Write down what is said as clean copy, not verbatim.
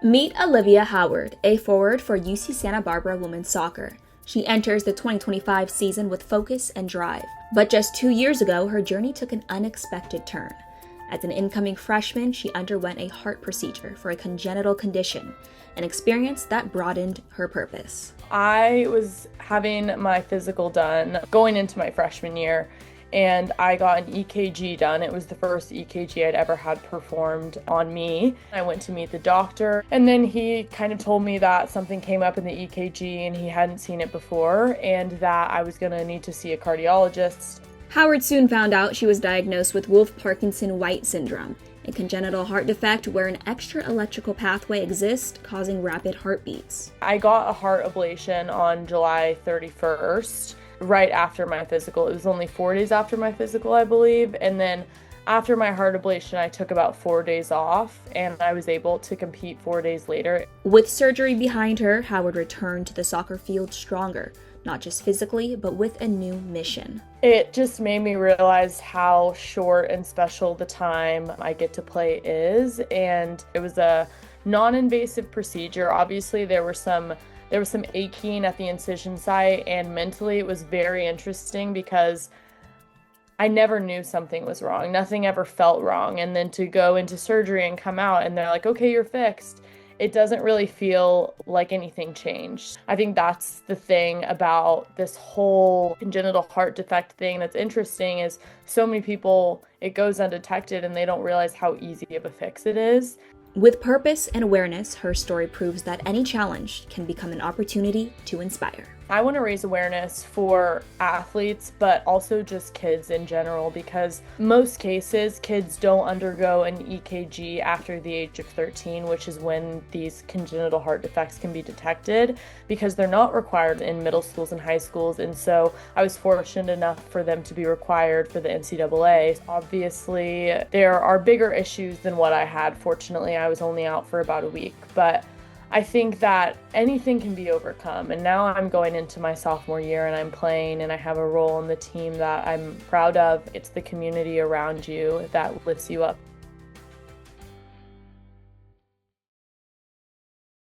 Meet Olivia Howard, a forward for UC Santa Barbara women's soccer. She enters the 2025 season with focus and drive. But just 2 years ago, her journey took an unexpected turn. As an incoming freshman, she underwent a heart procedure for a congenital condition, an experience that broadened her purpose. I was having my physical done going into my freshman year, and I got an EKG done. It was the first EKG I'd ever had performed on me. I went to meet the doctor, and then he kind of told me that something came up in the EKG and he hadn't seen it before, and that I was going to need to see a cardiologist. Howard soon found out she was diagnosed with Wolff-Parkinson-White syndrome, a congenital heart defect where an extra electrical pathway exists, causing rapid heartbeats. I got a heart ablation on July 31st, right after my physical. It was only 4 days after my physical, I believe. And then after my heart ablation, I took about 4 days off, and I was able to compete 4 days later. With surgery behind her, Howard returned to the soccer field stronger, not just physically, but with a new mission. It just made me realize how short and special the time I get to play is, and it was a non-invasive procedure. Obviously, there was some aching at the incision site, and mentally it was very interesting because I never knew something was wrong. Nothing ever felt wrong. And then to go into surgery and come out and they're like, okay, you're fixed. It doesn't really feel like anything changed. I think that's the thing about this whole congenital heart defect thing that's interesting is so many people, it goes undetected and they don't realize how easy of a fix it is. With purpose and awareness, her story proves that any challenge can become an opportunity to inspire. I want to raise awareness for athletes, but also just kids in general, because most cases, kids don't undergo an EKG after the age of 13, which is when these congenital heart defects can be detected, because they're not required in middle schools and high schools. And so I was fortunate enough for them to be required for the NCAA. Obviously, there are bigger issues than what I had. Fortunately, I was only out for about a week, but I think that anything can be overcome. And now I'm going into my sophomore year and I'm playing and I have a role in the team that I'm proud of. It's the community around you that lifts you up.